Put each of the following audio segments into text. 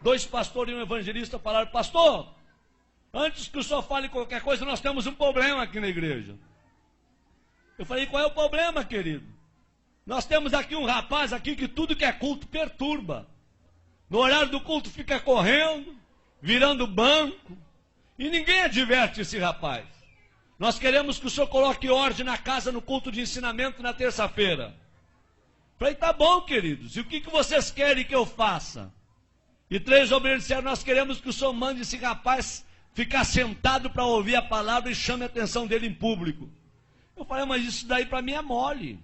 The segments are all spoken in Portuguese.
Dois pastores e um evangelista falaram: pastor, antes que o senhor fale qualquer coisa, nós temos um problema aqui na igreja. Eu falei: qual é o problema, querido? Nós temos aqui um rapaz aqui que tudo que é culto perturba. No horário do culto fica correndo, virando banco, e ninguém adverte esse rapaz. Nós queremos que o senhor coloque ordem na casa no culto de ensinamento na terça-feira. Falei: tá bom, queridos, e o que vocês querem que eu faça? E 3 obreiros disseram: nós queremos que o senhor mande esse rapaz ficar sentado para ouvir a palavra e chame a atenção dele em público. Eu falei: mas isso daí para mim é mole.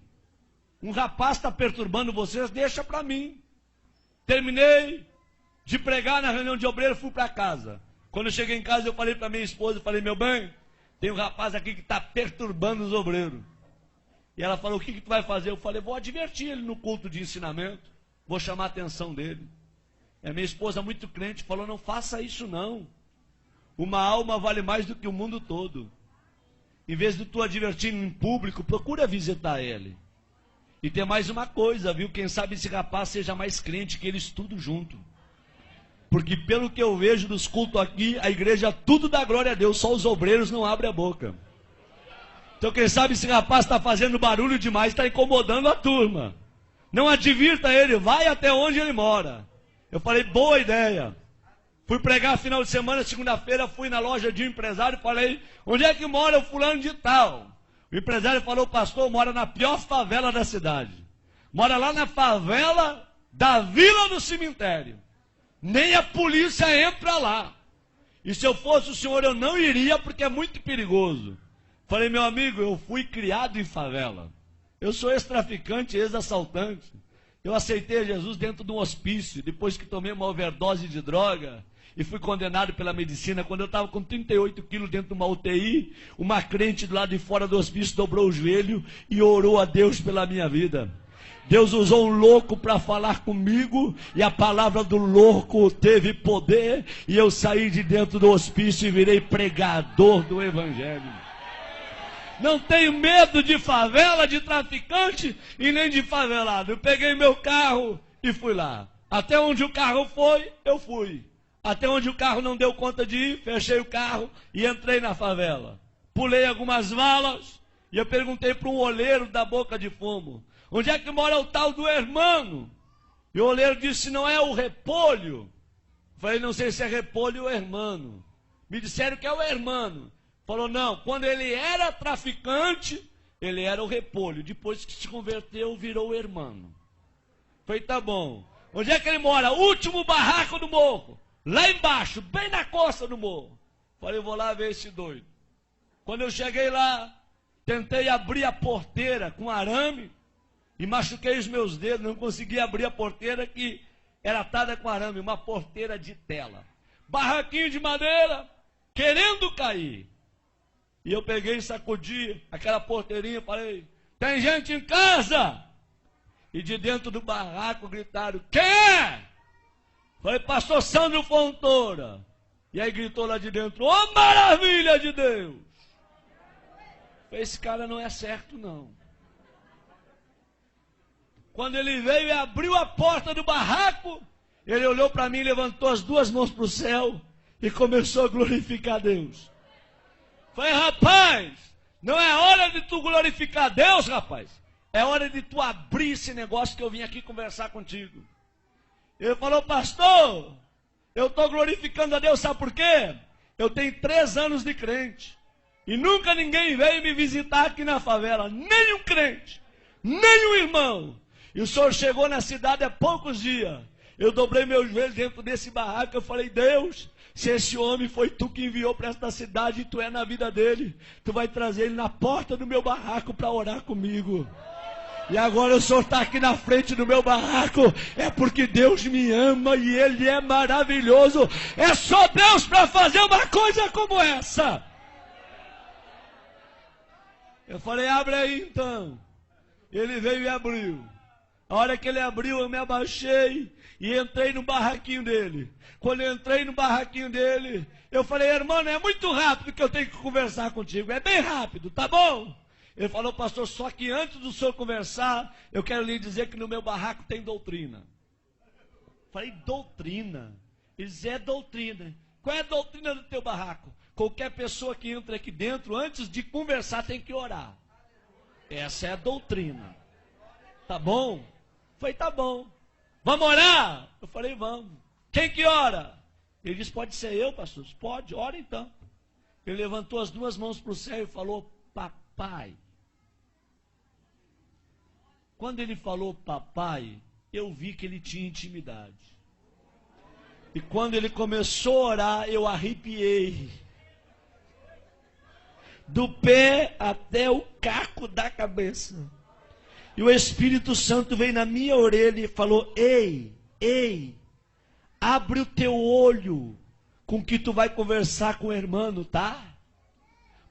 Um rapaz está perturbando vocês, deixa para mim. Terminei de pregar na reunião de obreiros, fui para casa. Quando eu cheguei em casa, eu falei para minha esposa, eu falei: meu bem, tem um rapaz aqui que está perturbando os obreiros. E ela falou: o que tu vai fazer? Eu falei: vou advertir ele no culto de ensinamento, vou chamar a atenção dele. E a minha esposa, muito crente, falou: não faça isso não. Uma alma vale mais do que o mundo todo. Em vez de tu advertir em público, procura visitar ele. E tem mais uma coisa, viu? Quem sabe esse rapaz seja mais crente que eles tudo junto. Porque pelo que eu vejo dos cultos aqui, a igreja tudo dá glória a Deus, só os obreiros não abrem a boca. Então quem sabe esse rapaz está fazendo barulho demais, está incomodando a turma. Não advirta ele, vai até onde ele mora. Eu falei: boa ideia. Fui pregar final de semana, segunda-feira, fui na loja de um empresário e falei: onde é que mora o fulano de tal? O empresário falou: pastor, mora na pior favela da cidade. Mora lá na favela da Vila do Cemitério. Nem a polícia entra lá. E se eu fosse o senhor, eu não iria, porque é muito perigoso. Falei: meu amigo, eu fui criado em favela. Eu sou ex-traficante, ex-assaltante. Eu aceitei Jesus dentro de um hospício, depois que tomei uma overdose de droga. E fui condenado pela medicina. Quando eu estava com 38 quilos dentro de uma UTI, uma crente do lado de fora do hospício dobrou o joelho e orou a Deus pela minha vida. Deus usou um louco para falar comigo, e a palavra do louco teve poder, e eu saí de dentro do hospício e virei pregador do evangelho. Não tenho medo de favela, de traficante e nem de favelado. Eu peguei meu carro e fui lá. Até onde o carro foi, eu fui. Até onde o carro não deu conta de ir, fechei o carro e entrei na favela. Pulei algumas valas e eu perguntei para um oleiro da Boca de Fumo: onde é que mora o tal do hermano? E o oleiro disse: não é o Repolho? Falei: não sei se é Repolho ou hermano. Me disseram que é o hermano. Falou: não, quando ele era traficante, ele era o Repolho. Depois que se converteu, virou o hermano. Falei: tá bom. Onde é que ele mora? Último barraco do morro. Lá embaixo, bem na costa do morro. Falei: eu vou lá ver esse doido. Quando eu cheguei lá, tentei abrir a porteira com arame e machuquei os meus dedos. Não consegui abrir a porteira, que era atada com arame, uma porteira de tela. Barraquinho de madeira, querendo cair. E eu peguei e sacudi aquela porteirinha e falei: tem gente em casa? E de dentro do barraco gritaram: quem é? Falei: pastor Sandro Fontoura. E aí gritou lá de dentro: ô maravilha de Deus! Esse cara não é certo não. Quando ele veio e abriu a porta do barraco, ele olhou para mim, levantou as 2 mãos para o céu e começou a glorificar a Deus. Falei: rapaz, não é hora de tu glorificar a Deus, rapaz. É hora de tu abrir esse negócio que eu vim aqui conversar contigo. Ele falou: pastor, eu estou glorificando a Deus, sabe por quê? Eu tenho 3 anos de crente. E nunca ninguém veio me visitar aqui na favela. Nem um crente, nem um irmão. E o senhor chegou na cidade há poucos dias. Eu dobrei meu joelho dentro desse barraco. Eu falei: Deus, se esse homem foi tu que enviou para esta cidade e tu é na vida dele, tu vai trazer ele na porta do meu barraco para orar comigo. E agora o senhor está aqui na frente do meu barraco, é porque Deus me ama e Ele é maravilhoso. É só Deus para fazer uma coisa como essa. Eu falei: abre aí então. Ele veio e abriu. A hora que ele abriu, eu me abaixei e entrei no barraquinho dele. Quando eu entrei no barraquinho dele, eu falei: irmão, é muito rápido que eu tenho que conversar contigo. É bem rápido, tá bom? Ele falou: pastor, só que antes do senhor conversar, eu quero lhe dizer que no meu barraco tem doutrina. Falei: doutrina? Isso é doutrina. Qual é a doutrina do teu barraco? Qualquer pessoa que entra aqui dentro, antes de conversar, tem que orar. Essa é a doutrina. Tá bom? Falei, tá bom. Vamos orar? Eu falei, vamos. Quem que ora? Ele disse, pode ser eu, pastor? Pode, ora então. Ele levantou as duas mãos para o céu e falou, papai. Quando ele falou papai, eu vi que ele tinha intimidade. E quando ele começou a orar, eu arrepiei. Do pé até o caco da cabeça. E o Espírito Santo veio na minha orelha e falou, ei, abre o teu olho com que tu vai conversar com o irmão, tá?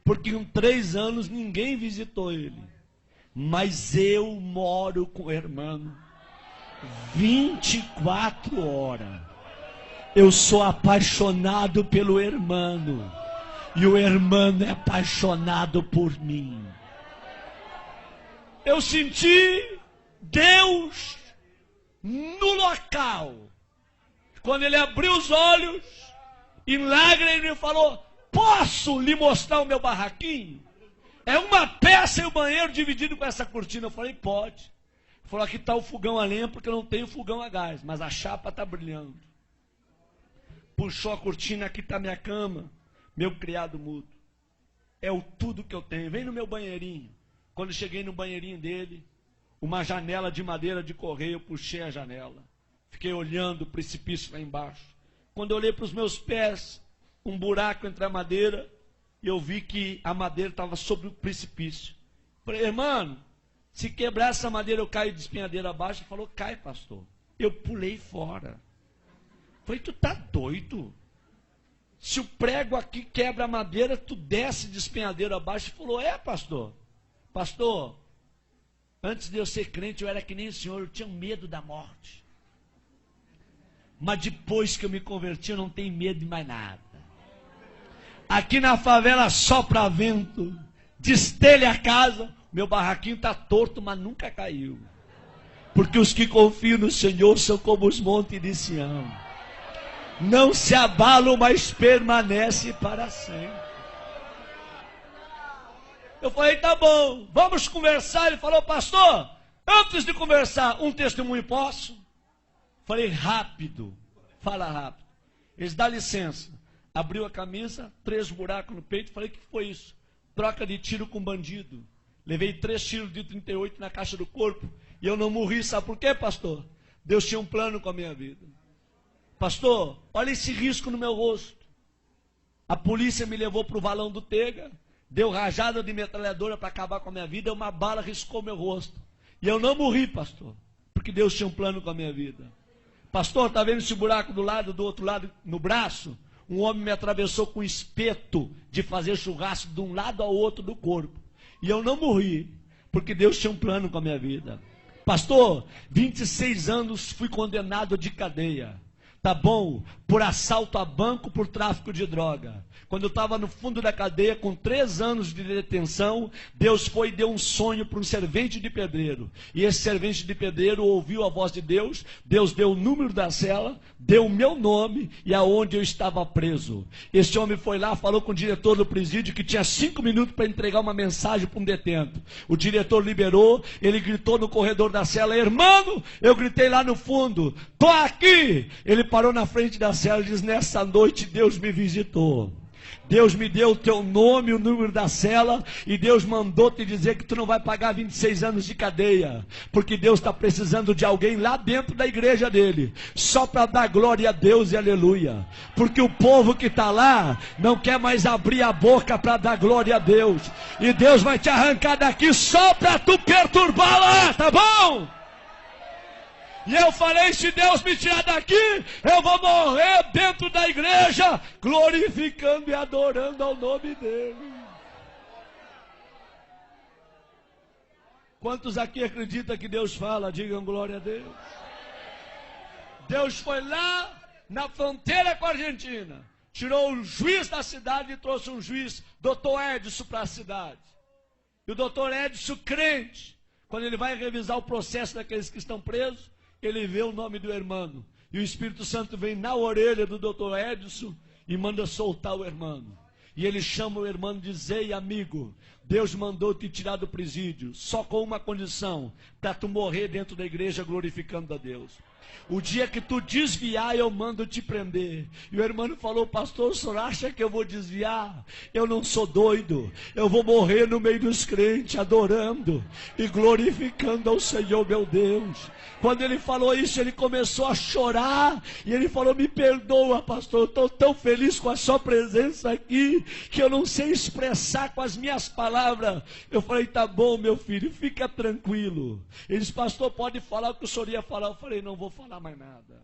Porque em 3 anos ninguém visitou ele. Mas eu moro com o irmão 24 horas. Eu sou apaixonado pelo irmão. E o irmão é apaixonado por mim. Eu senti Deus no local. Quando ele abriu os olhos, em lágrimas, ele falou, posso lhe mostrar o meu barraquinho? É uma peça e o banheiro dividido com essa cortina. Eu falei, pode. Ele falou, aqui está o fogão a lenha, porque eu não tenho fogão a gás, mas a chapa está brilhando. Puxou a cortina, aqui está minha cama, meu criado mudo. É o tudo que eu tenho. Vem no meu banheirinho. Quando eu cheguei no banheirinho dele, uma janela de madeira de correio, eu puxei a janela. Fiquei olhando o precipício lá embaixo. Quando eu olhei para os meus pés, um buraco entre a madeira, e eu vi que a madeira estava sobre o precipício. Falei, irmão, se quebrar essa madeira eu caio de espinhadeira abaixo. Ele falou, cai, pastor. Eu pulei fora. Falei, tu tá doido? Se o prego aqui quebra a madeira, tu desce de espinhadeira abaixo. Ele falou, é, pastor. Pastor, antes de eu ser crente, eu era que nem o senhor, eu tinha medo da morte. Mas depois que eu me converti, eu não tenho medo de mais nada. Aqui na favela sopra vento, destelha a casa, meu barraquinho está torto, mas nunca caiu. Porque os que confiam no Senhor são como os montes de Sião. Não se abalam, mas permanecem para sempre. Eu falei, tá bom, vamos conversar. Ele falou, pastor, antes de conversar, um testemunho posso? Falei, rápido, fala rápido. Eles dão licença. Abriu a camisa, 3 buracos no peito. Falei, o que foi isso? Troca de tiro com bandido. Levei 3 tiros de 38 na caixa do corpo. E eu não morri, sabe por quê, pastor? Deus tinha um plano com a minha vida. Pastor, olha esse risco no meu rosto. A polícia me levou para o valão do Tega. Deu rajada de metralhadora para acabar com a minha vida. Uma bala riscou meu rosto. E eu não morri, pastor. Porque Deus tinha um plano com a minha vida. Pastor, está vendo esse buraco do lado, do outro lado, no braço? Um homem me atravessou com espeto de fazer churrasco de um lado ao outro do corpo. E eu não morri, porque Deus tinha um plano com a minha vida. Pastor, 26 anos fui condenado de cadeia. Tá bom? Por assalto a banco, por tráfico de droga. Quando eu estava no fundo da cadeia, com 3 anos de detenção, Deus foi e deu um sonho para um servente de pedreiro. E esse servente de pedreiro ouviu a voz de Deus. Deus deu o número da cela, deu o meu nome e aonde eu estava preso. Esse homem foi lá, falou com o diretor do presídio que tinha 5 minutos para entregar uma mensagem para um detento. O diretor liberou, ele gritou no corredor da cela, irmão, eu gritei lá no fundo, tô aqui. Ele parou na frente da cela e diz, nessa noite Deus me visitou. Deus me deu o teu nome, o número da cela, e Deus mandou te dizer que tu não vai pagar 26 anos de cadeia, porque Deus está precisando de alguém lá dentro da igreja dele, só para dar glória a Deus e aleluia, porque o povo que está lá, não quer mais abrir a boca para dar glória a Deus, e Deus vai te arrancar daqui só para tu perturbar lá, tá bom? E eu falei, se Deus me tirar daqui, eu vou morrer dentro da igreja, glorificando e adorando ao nome dele. Quantos aqui acreditam que Deus fala? Digam glória a Deus. Deus foi lá na fronteira com a Argentina, tirou o juiz da cidade e trouxe um juiz, doutor Edson, para a cidade. E o doutor Edson, crente, quando ele vai revisar o processo daqueles que estão presos, ele vê o nome do irmão. E o Espírito Santo vem na orelha do doutor Edson e manda soltar o irmão. E ele chama o irmão e diz: ei, amigo, Deus mandou te tirar do presídio, só com uma condição, para tu morrer dentro da igreja glorificando a Deus. O dia que tu desviar, eu mando te prender. E o irmão falou: pastor, o senhor acha que eu vou desviar? Eu não sou doido. Eu vou morrer no meio dos crentes, adorando e glorificando ao Senhor meu Deus. Quando ele falou isso, ele começou a chorar. E ele falou: me perdoa, pastor, eu estou tão feliz com a sua presença aqui, que eu não sei expressar com as minhas palavras. Eu falei: tá bom, meu filho, fica tranquilo. Ele disse: pastor, pode falar o que o senhor ia falar. Eu falei: não vou falar mais nada.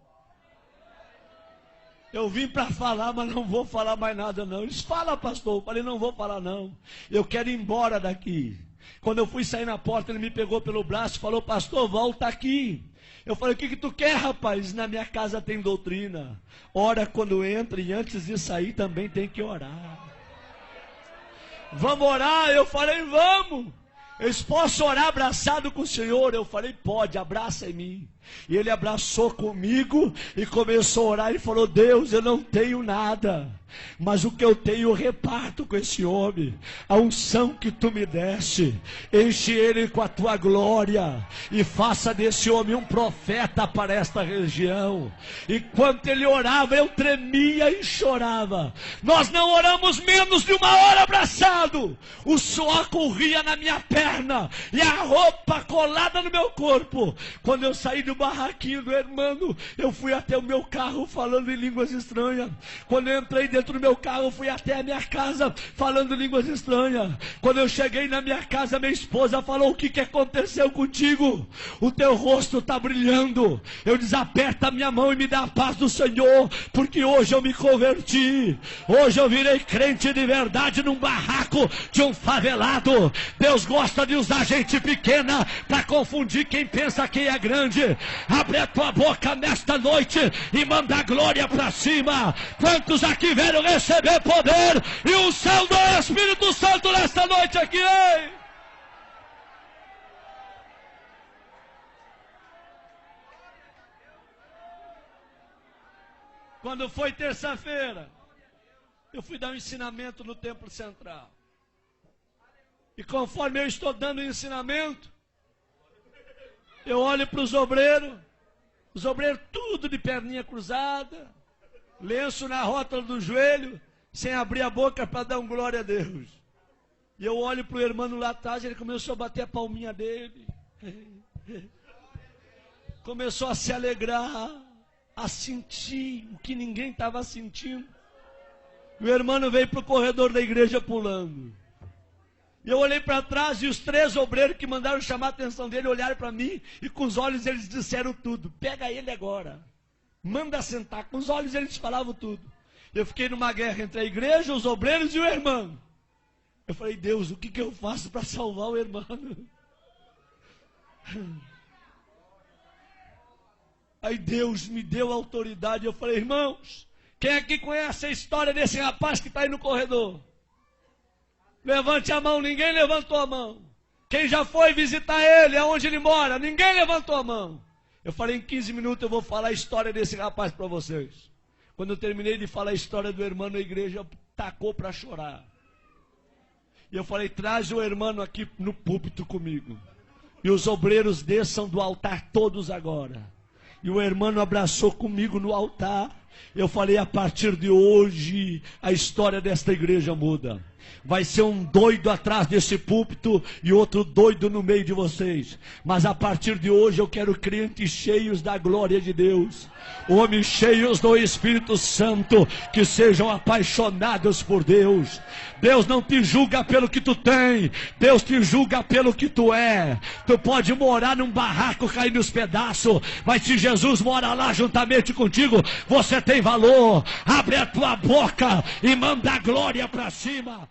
Eu vim para falar, mas não vou falar mais nada não. Eles: fala, pastor. Eu falei: não vou falar não. Eu quero ir embora daqui. Quando eu fui sair na porta, ele me pegou pelo braço e falou: pastor, volta aqui. Eu falei: o que tu quer, rapaz? Na minha casa tem doutrina. Ora quando entra, e antes de sair também tem que orar. Vamos orar? Eu falei: vamos. Eles: posso orar abraçado com o Senhor? Eu falei: pode, abraça em mim. E ele abraçou comigo e começou a orar e falou: Deus, eu não tenho nada, mas o que eu tenho eu reparto com esse homem. A unção que tu me deste, enche ele com a tua glória e faça desse homem um profeta para esta região. Enquanto ele orava, eu tremia e chorava. Nós não oramos menos de uma hora abraçado. O suor corria na minha perna e a roupa colada no meu corpo. Quando eu saí do barraquinho do irmão, eu fui até o meu carro falando em línguas estranhas. Quando eu entrei dentro do meu carro, fui até a minha casa falando línguas estranhas. Quando eu cheguei na minha casa, minha esposa falou: o que aconteceu contigo? O teu rosto está brilhando. Eu disse: aperta a minha mão e me dá a paz do Senhor, porque hoje eu me converti. Hoje eu virei crente de verdade num barraco de um favelado. Deus gosta de usar gente pequena para confundir quem pensa que é grande. Abre a tua boca nesta noite e manda a glória para cima. Quantos aqui vieram receber poder e unção do Espírito Santo nesta noite aqui, hein? Quando foi terça-feira, eu fui dar um ensinamento no Templo Central. E conforme eu estou dando o ensinamento, eu olho para os obreiros tudo de perninha cruzada, lenço na rótula do joelho, sem abrir a boca para dar um glória a Deus. E eu olho para o irmão lá atrás, ele começou a bater a palminha dele. Começou a se alegrar, a sentir o que ninguém estava sentindo. O irmão veio para o corredor da igreja pulando. E eu olhei para trás e os 3 obreiros que mandaram chamar a atenção dele olharam para mim e com os olhos eles disseram tudo. Pega ele agora, manda sentar. Com os olhos eles falavam tudo. Eu fiquei numa guerra entre a igreja, os obreiros e o irmão. Eu falei: Deus, o que eu faço para salvar o irmão? Aí Deus me deu autoridade. Eu falei: irmãos, quem aqui conhece a história desse rapaz que está aí no corredor? Levante a mão. Ninguém levantou a mão. Quem já foi visitar ele, aonde ele mora? Ninguém levantou a mão. Eu falei: em 15 minutos eu vou falar a história desse rapaz para vocês. Quando eu terminei de falar a história do irmão, a igreja tacou para chorar. E eu falei: traz o irmão aqui no púlpito comigo. E os obreiros desçam do altar todos agora. E o irmão abraçou comigo no altar. Eu falei: a partir de hoje, a história desta igreja muda. Vai ser um doido atrás desse púlpito e outro doido no meio de vocês. Mas a partir de hoje eu quero crentes cheios da glória de Deus. Homens cheios do Espírito Santo, que sejam apaixonados por Deus. Deus não te julga pelo que tu tem, Deus te julga pelo que tu é. Tu pode morar num barraco cair nos pedaços, mas se Jesus mora lá juntamente contigo, você tem valor. Abre a tua boca e manda a glória para cima.